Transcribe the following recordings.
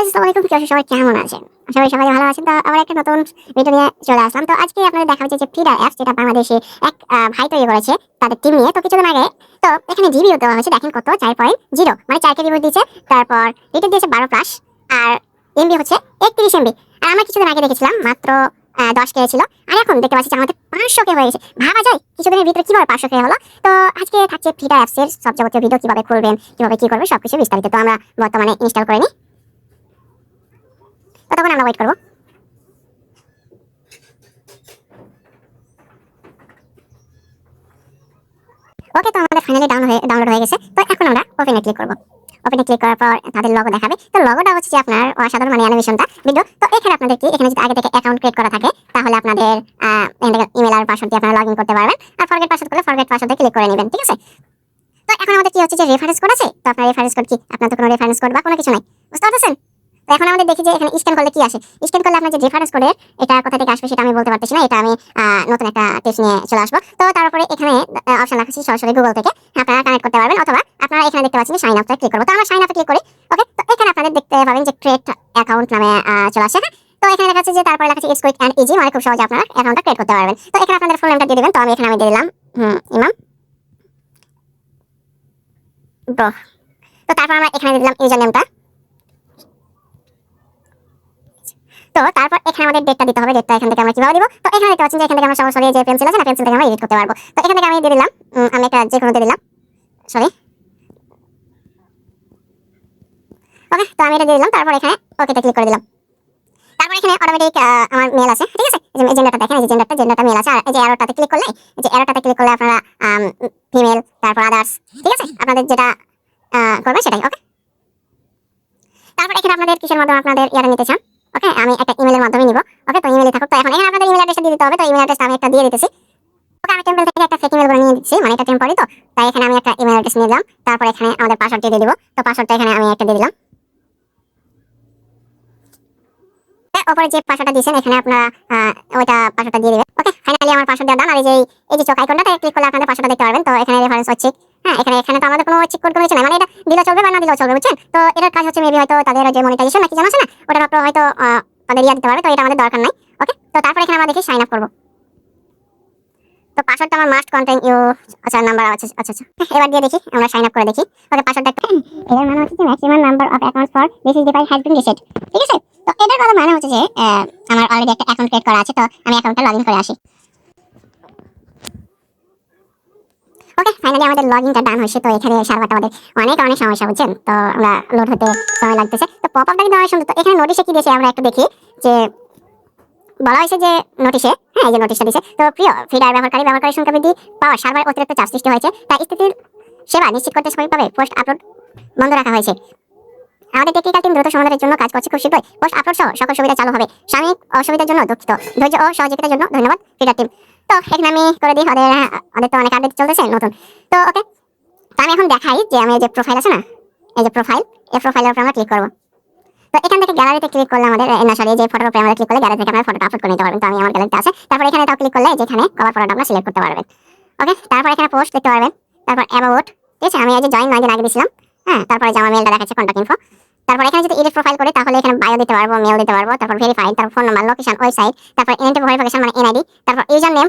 Guys আসসালামু আলাইকুম। কি অবস্থা সবাই, কেমন আছেন? আশা করি সবাই ভালো আছেন। তো আবার একটা নতুন ভিডিও নিয়ে চলে আসলাম। তো আজকে আপনাদের দেখা হচ্ছে যে ফিডার অ্যাপস, যেটা বাংলাদেশে এক ভাই তৈরি করেছে তাদের টিম নিয়ে। তো কিছুদিন আগে তো এখানে রিভিউ দেওয়া হয়েছে, দেখেন কত 4.0 মানে 4কে রিভিউ দিয়েছে। তারপর রেটিং দিয়েছে 12 প্লাস, আর এমবি হচ্ছে 31 এমবি। আর আমরা কিছুদিন আগে দেখেছিলাম মাত্র 10 কে ছিল, আর এখন দেখতে পাচ্ছি যে আমাদের 500 কে হয়ে গেছে। ভাবা যায় কিছুদিনের ভিতরে কিভাবে 500 কে হলো। তো আজকে থাকছে ফিডার অ্যাপস এর সব যাবতীয় ভিডিও, কিভাবে খুলবেন, কিভাবে কি করবেন, সবকিছু বিস্তারিত। তো আমরা বর্তমানে ইনস্টল করে নিই, ততক্ষণ আমরা ওয়েট করবো। ওকে, তো আমাদের ফাইনালি ডাউনলোড হয়ে গেছে। তো এখন আমরা ওপেনে ক্লিক করব। ওপেনে ক্লিক করার পর তাদের লগো দেখাবে। তো লগোটা হচ্ছে যে আপনার অসাধারণ, মানে অ্যানিমেশনটা ভিডিও। তো এখানে আপনাদের কি, এখানে যদি আগে থেকে অ্যাকাউন্ট ক্রিয়েট করা থাকে তাহলে আপনাদের এখান থেকে ইমেল আর পাসওয়ার্ড দিয়ে আপনারা লগইন করতে পারবেন। আর ফরগেট পাসওয়ার্ড করলে ফরগেট পাসওয়ার্ডে ক্লিক করে নেবেন, ঠিক আছে? তো এখন আমাদের কি হচ্ছে যে রেফারেন্স কোড আছে। তো আপনার রেফারেন্স কোড কি, আপনার তো কোনো রেফারেন্স কোড বা কোনো কিছু নাই, বুঝতে পারছেন? তো এখন আমাদের দেখি যে এখানে স্ক্যান করলে কি আসে। স্ক্যান করলে আপনার যে রেফারেন্স কোডের এটা কোথা থেকে আসবে সেটা আমি বলতে পারতেছি না। এটা আমি নতুন একটা টেস্ট নিয়ে চলে আসবো। তো তারপরে এখানে অপশন রাখছি সরাসরি গুগল থেকে আপনারা কানেক্ট করতে পারবেন, অথবা আপনারা এখানে দেখতে পাচ্ছেন সাইন আপে ক্লিক করবো। তো আমরা সাইন আপে ক্লিক করি। ওকে, তো এখানে আপনাদের দেখতে পাবেন যে ক্রিয়েট অ্যাকাউন্ট নামে চলে আসে। তো এখানে লেখা আছে যে, তারপরে লেখা আছে ইটস কুইক এন্ড ইজি, মানে খুব সহজে আপনারা অ্যাকাউন্টটা ক্রিয়েট করতে পারবেন। তো এখানে আপনাদের ফুল নেমটা দিয়ে দিবেন। তো আমি এখানে দিয়ে দিলাম ইমাম ব্রো। তো তারপর আমরা এখানে দিয়ে দিলাম ইউজার নেমটা। তো তারপর এখানে আমাদের ডেটটা দিতে হবে। ডেটটা এখান থেকে আমরা কিভাবে দিব? তো এখানে দেখতে পাচ্ছেন যে এখান থেকে আমরা সরাসরি যে পেন্সিল আছে না, পেন্সিল থেকে আমরা এডিট করতে পারবো। তো এখান থেকে আমি দিয়ে দিলাম, আমি একটা যে কোনো দিয়ে দিলাম, সরি। ওকে, তো আমি এটা দিয়ে দিলাম। তারপর এখানে ওকেতে ক্লিক করে দিলাম। তারপর এখানে অটোমেটিক আমার মেল আছে, ঠিক আছে? এই যে জেন্ডারটা দেখেন, এই যে জেন্ডারটা মেল আছে। আর এই যে অ্যারোটাতে ক্লিক করলে, এই যে অ্যারোটাতে ক্লিক করলে আপনারা ফিমেল, তারপর আদার্স, ঠিক আছে? আপনাদের যেটা করবেন সেটাই। ওকে, তারপর এখানে আপনাদের কিসের মাধ্যমে আপনাদের ইয়ারে নিতে চান। ওকে, আমি একটা ইমেলের মাধ্যমে নিব। ওকে, তো ইমেলই থাকুক। তো এখন এখানে আপনাদের ইমেল অ্যাড্রেসটা দিয়ে দিতে হবে। তো ইমেল অ্যাড্রেসটা আমি একটা দিয়ে দিতেছি। ওকে, আমি টেম্পল থেকে একটা ফেক ইমেল বানিয়ে দিচ্ছি, মানে এটা টেম্পোরারি। তো তাই এখানে আমি একটা ইমেল অ্যাড্রেস নিয়ে দিলাম। তারপর এখানে আমাদের পাসওয়ার্ড দিয়ে দিব। তো পাসওয়ার্ডটা এখানে আমি একটা দিয়ে দিলাম। ওপরে যে পাসওয়ার্ডটা দিয়েছেন এখানে আপনারা ওইটা পাসওয়ার্ডটা দিয়ে দিবেন। ওকে, ফাইনালি আমার পাসওয়ার্ড দেওয়া ডান। আর এই যে চোখ আইকনটা, ক্লিক করলে আপনাদের পাসওয়ার্ডটা দেখতে পারবেন। তো এখানে রেফারেন্স হচ্ছে, হ্যাঁ, এখানে তো আমাদের কোনো চেক কোড কোনো কিছু নাই, মানে এটা দিলেও চলবে বা না দিলেও চলবে, বুঝছেন? তো এটার কাজ হচ্ছে মেবি হয়তো তাদের যে মনিটাইজেশন নাকি জানা আছে না, ওটার উপর হয়তো তাদের ইয়া দিতে পারবে। তো এটা আমাদের দরকার নাই। ওকে, তো তারপর এখানে আমরা দেখি সাইন আপ করব। তো পাসওয়ার্ডটা আমার মাস্ট কন্টেইন ইউ, আচ্ছা নাম্বার, আচ্ছা আচ্ছা আচ্ছা, এবার দিয়ে দেখি, আমরা সাইন আপ করে দেখি। ওকে, পাসওয়ার্ডটা এর মানে হচ্ছে যে maximum number of accounts for this is defined has been reset, ঠিক আছে? তো এটার কথা মানে হচ্ছে যে আমার অলরেডি একটা অ্যাকাউন্ট ক্রিয়েট করা আছে। তো আমি অ্যাকাউন্টটা লগইন করে আসি। ওকে, ফাইনালি আমাদের লগইনটা ডান হয়েছে। তো এখানে সার্ভারটা আমাদের অনেক সমস্যা, বুঝছেন? তো আমরা লোড হতে সময় লাগতেছে। তো পপআপটা কিন্তু অনেক সুন্দর। তো এখানে নোটিশে কি দিয়েছে আমরা একটু দেখি। যে বলা হয়েছে যে নোটিশে, হ্যাঁ, এই যে নোটিশটা দিয়েছে। তো প্রিয় ফিডার ব্যবহারকারীর সংখ্যা বৃদ্ধি পাওয়ার সার্ভার অতিরিক্ত চাপ সৃষ্টি হয়েছে, তাই স্থিতির সেবা নিশ্চিত করতে সঠিকভাবে পোস্ট আপলোড বন্ধ রাখা হয়েছে। আমাদের টেকনিক্যাল টিম দ্রুত সমাধানের জন্য কাজ করছে। খুব শীঘ্রই পোস্ট আপলোড সহ সকল সুবিধা চালু হবে। সাময়িক অসুবিধার জন্য দুঃখিত। ধৈর্য ও সহযোগিতার জন্য ধন্যবাদ ফিডার টিম। তো এখানে আমি করে দিই, ওদের তো অনেক আপডেট চলতেছে নতুন। তো ওকে, তো আমি এখন দেখাই যে আমি যে প্রোফাইল আছে না, এই যে প্রোফাইল, এই প্রোফাইলের উপর আমরা ক্লিক করব। তো এখান থেকে গ্যালারিতে ক্লিক করলে আমাদের না, সরি, যে ফটোর উপরে আমরা ক্লিক করলে গ্যালারি থেকে আমরা ফটোটা আপলোড করে নিতে পারবেন। তো আমি আমার গ্যালারিতে আছে। তারপর এখানে তাও ক্লিক করলে যেখানে কভার ফটোটা আমরা সিলেক্ট করতে পারবেন। ওকে, তারপর এখানে পোস্ট দেখতে পারবেন। তারপর অ্যাবাউট, ঠিক আছে? আমি এই যে জয়েন 9 দিন আগে দিয়েছিলাম, হ্যাঁ। তারপরে যে আমার মেলটা দেখাচ্ছে, কন্টাক্ট ইনফো। তারপর এখানে যদি এডিট প্রোফাইল করে তাহলে এখানে বায়ো দিতে পারবো, মেল দিতে পারবো, তারপর ভেরিফাইড, তারপর ফোন নাম্বার, লোকেশন, ওয়েবসাইট, তারপর এনএনটি ভেরিফিকেশন মানে এনআইডি, তারপর ইউজার নেম,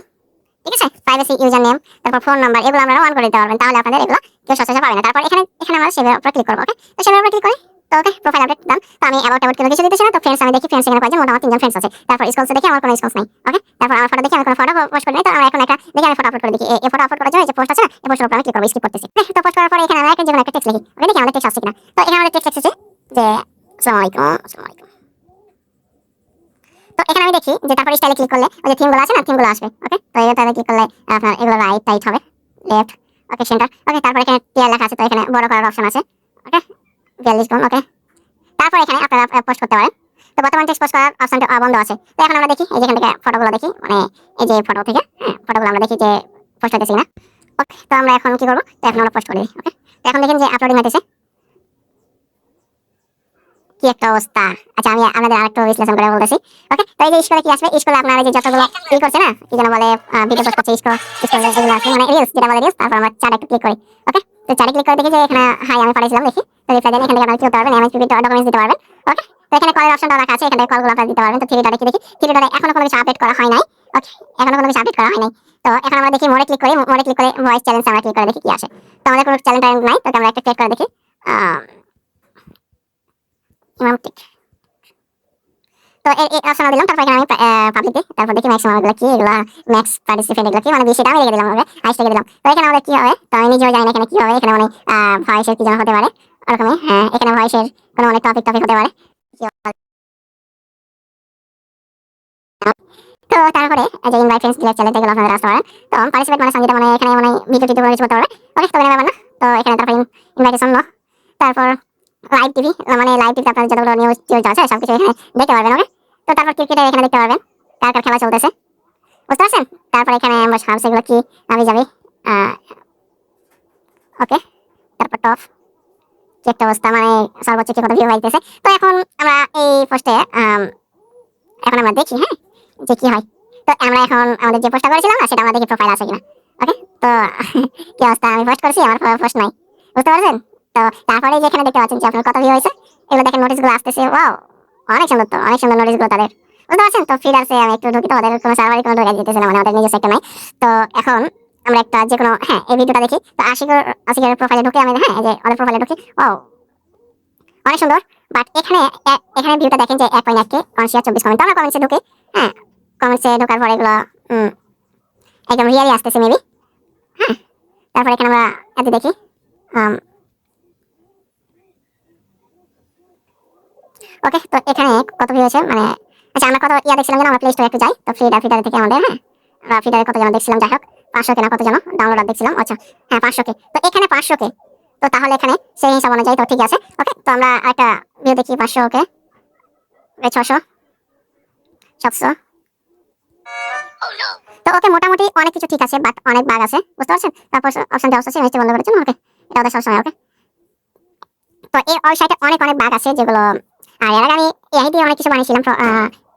ঠিক আছে? প্রাইভেসি ইউজার নেম, তারপর ফোন নাম্বার, এগুলো আপনারা অন করে দিতে পারবেন। তাহলে আপনাদের এগুলো কেউ সচরাচর পাবে না। তারপর এখানে আমরা সেভের উপর ক্লিক করব। ওকে, তো সেভের উপর ক্লিক করি। তো ওকে, প্রোফাইল আপডেট ডান। তো আমি অ্যাবাউট কোনো কিছু দিতেছি না। তো ফ্রেন্ডস আমি দেখি, ফ্রেন্ডস এখানে কয়জন, মোটামুটি 3 জন ফ্রেন্ডস আছে। তারপর স্কলস দেখি, আমার কোনো স্কলস নাই। ওকে, তারপর আমার ফটো দেখি, আমি কোনো ফটো পোস্ট করি নাই। তো আমরা এখন একটা দেখি, আমি ফটো আপলোড করে দেখি। এই ফটো আপলোড করার জন্য এই যে পোস্ট আছে না, এই পোস্টের উপর আমি ক্লিক করব, স্কিপ করতেছি। তো পোস্ট করার পরে এখানে আমরা একটা যেকোনো একটা টেক্সট লিখি। ওকে, দেখি আমাদের টেক্সট আসছে কিনা। তো এখানে আমাদের টেক্সট এসেছে যে আসসালামু আলাইকুম, আসসালামু আলাইকুম। তো এখানে আমি দেখি যে তারপর স্টাইলে ক্লিক করলে ওই যে থিমগুলো আছে না, থিমগুলো আসবে। ওকে, তো এটাতে ক্লিক করলে আপনার এগুলো রাইট টাইট হবে, লেফট, ওকে, সেন্টার। ওকে, তারপর এখানে টিয়ার লেখা আছে। তো এখানে বড় করার অপশন আছে। ওকে, 42 গুণ। ওকে, তারপর এখানে আপনারা পোস্ট করতে পারেন। তো বর্তমানে টেক্সট পোস্ট করার অপশনটা বন্ধ আছে। তো এখন আমরা দেখি এই যেখান থেকে ফটোগুলো দেখি, মানে এই যে ফটো থেকে, হ্যাঁ, ফটোগুলো আমরা দেখি যে পোস্ট হতেছে কিনা। ওকে, তো আমরা এখন কি করব? তো এখন আমরা পোস্ট করে দিই। ওকে, তো এখন দেখেন যে আপলোডিং হতেছে। কি একটা অবস্থা। আচ্ছা, আমি আপনাদের আরেকটু বিশ্লেষণ করে বলতেছি। ওকে, তো এই যে স্ক্রলে কি আসবে, স্ক্রলে আপনারা যে যতগুলো কি করছে না, কি যেন বলে, ভিডিও পোস্ট করছে, স্ক্রলে এগুলো আছে, মানে রিলস যেটা বলে রিলস। তারপর আমরা চারে একটু ক্লিক করি। ওকে, তো চারে ক্লিক করে দেখি যে এখানে হাই আমি পাঠিয়েছিলাম, দেখি। তো রিপ্লাই দেন, এখান থেকে আপনারা কি করতে পারবেন, এমএসপি ডকুমেন্টস দিতে পারবেন। ওকে, তো এখানে কলের অপশনটা রাখা আছে, এখানে কলগুলো আপনারা দিতে পারবেন। তো থ্রি ডটে কি দেখি, থ্রি ডটে এখনো কোনো কিছু আপডেট করা হয় নাই। ওকে, এখনো কোনো কিছু আপডেট করা হয় নাই। তো এখন আমরা দেখি মোডে ক্লিক করি, মোডে ক্লিক করে ভয়েস চ্যালেঞ্জ আমরা ক্লিক করে দেখি কি আসে। তো আমাদের কোনো চ্যালেঞ্জ নাই, তো আমরা একটা ক্রিয়েট করে দেখি। ইমামটিক, তো এই অপশন দিলাম। তারপর এখানে আমি পাবলিক দিই, তারপর দেখি ম্যাক্সিমাম এগুলো কি, এগুলো ম্যাক্স পার্টিসিপেন্ট এগুলো কি, মানে বেশি আমি রেখে দিলাম, আমরা 28 রেখে দিলাম। তো এখানে আমাদের কি হবে, তো আমি নিজেও জানি না এখানে কি হবে। এখানে মানে ভয়েসের কি যেন হতে পারে ওরকমই। হ্যাঁ, এখানে ভয়েসের কোনো অনেক টপিক হতে পারে। তো তারপরে যে ইনভাইট ফ্রেন্ডস ডিলেট চ্যালেঞ্জ এগুলো আপনারা আসতে পারেন। তো পার্টিসিপেট মানে সঙ্গীত মানে এখানে মানে ভিডিও টিডিও কিছু করতে পারবে। ওকে, তো ব্যাপার না। তো এখানে তারপর ইনভাইটেশন নো, তারপর লাইভ টিভি, মানে লাইভ টিভি আপনাদের যতগুলো নিউজ টিউজ আছে সবকিছু এখানে দেখতে পারবেন। ওকে, তো তারপর ক্রিকেটে এখানে দেখতে পারবেন কার কার খেলা চলতেছে, বুঝতে পারছেন। তারপর এখানে আমরা সার্চ এগুলো কি আমি যাবি। ওকে, তারপর টপ কি একটা অবস্থা, মানে সর্বোচ্চ কি কত ভিউ হইতেছে। তো এখন আমরা এই পোস্টে এখন আমরা দেখি, হ্যাঁ, যে কি হয়। তো আমরা এখন আমাদের যে পোস্টটা করেছিলাম না সেটা আমরা দেখি প্রোফাইল আছে কিনা। ওকে, তো কি অবস্থা, আমি পোস্ট করেছি, আমার পোস্ট নাই, বুঝতে পারছেন। তো তারপরে যেখানে দেখতে পাচ্ছেন যে আপনার কত ভিউ হয়েছে, এগুলো দেখেন নোটিশগুলো আসতেছে। ওয়াও, অনেক সুন্দর, তো অনেক সুন্দর নোটিশগুলো তাদের, বুঝতে পারছেন। তো ফিড আছে, আমি একটু ঢুকি, তো ওদের কোনো সার্ভারে কোনো ঢোকা যেতেছে না, মানে ওদের নিজস্ব একটা নাই। তো এখন আমরা একটা যে কোনো, হ্যাঁ, এই ভিডিওটা দেখি। তো আশিকের প্রোফাইলে ঢুকে আমি, হ্যাঁ, এই যে ওদের প্রোফাইলে ঢুকি। ওয়াও, অনেক সুন্দর। বাট এখানে এখানে ভিউটা দেখেন যে 1.1 কে, কনসিয়া 24 কমেন্ট। আমরা কমেন্টসে ঢুকে, হ্যাঁ, কমেন্টসে ঢোকার পর এগুলো একদম রিয়েলি আসতেছে মেবি। হ্যাঁ, তারপর এখানে আমরা এত দেখি। ওকে, তো এখানে কত ভিউ হয়েছে, মানে আচ্ছা আমরা কত দেখছিলাম যেন, আমরা প্লে স্টোরে একটু যাই। তো ফিডার থেকে আমাদের, হ্যাঁ, আমরা ফিডারে কত যেন দেখছিলাম, যাই হোক 500 কে না কত যেন ডাউনলোড দেখছিলাম। আচ্ছা, হ্যাঁ 500 কে। তো এখানে 500 কে, তো তাহলে এখানে সেই হিসাব অনুযায়ী তো ঠিক আছে। ওকে, তো আমরা একটা ভিউ দেখি 500, ওকে, 600, 700। তো ওকে, মোটামুটি অনেক কিছু ঠিক আছে, বাট অনেক বাগ আছে, বুঝতে পারছেন। তারপর অপশন দেওয়া আছে মিষ্টি বন্ধ করার জন্য। ওকে, এটা ওদের সবসময়। ওকে, তো এই ওয়েবসাইটে অনেক অনেক বাগ আছে যেগুলো, আর এর আগে আমি এআই দিয়ে অনেক কিছু বানিয়েছিলাম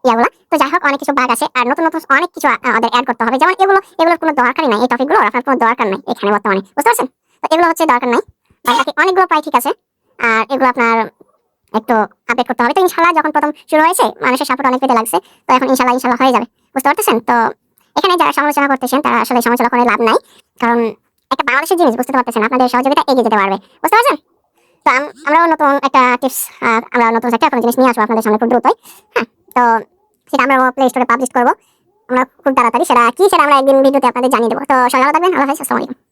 ইয়াগুলা। তো যাই হোক, অনেক কিছু বাগ আছে, আর নতুন নতুন অনেক কিছু ওদের অ্যাড করতে হবে। যেমন এগুলোর কোনো দরকারই নাই, এই টপিকগুলো আপনার কোনো দরকার নাই এখানে বর্তমানে, বুঝতে পারছেন। তো এগুলো হচ্ছে দরকার নাই, বাকি অনেকগুলো প্রায় ঠিক আছে। আর এগুলো আপনার একটু আপডেট করতে হবে। তো ইনশাল্লাহ যখন প্রথম শুরু হয়েছে মানুষের সাপোর্ট অনেক পেতে লাগছে, তো এখন ইনশাল্লাহ হয়ে যাবে, বুঝতে পারতেছেন। তো এখানে যারা সমালোচনা করতেছেন তারা আসলে সমালোচনা করে লাভ নাই, কারণ একটা বাংলাদেশের জিনিস, বুঝতে পারতেছেন, আপনাদের সহযোগিতা এগিয়ে যেতে পারবে, বুঝতে পারছেন। তো আমরাও নতুন একটা টিপস, আমরা নতুন একটা কোনো জিনিস নিয়ে আসবো আপনাদের সামনে খুব দ্রুতই। হ্যাঁ, তো সেটা আমরা প্লে স্টোরে পাবলিশ করবো আমরা খুব তাড়াতাড়ি। সেটা কি, সেটা আমরা একদিন ভিডিওতে আপনাদের জানিয়ে দেবো। তো সবাই ভালো থাকবেন, আল্লাহ হাফেজ, আসসালামু আলাইকুম।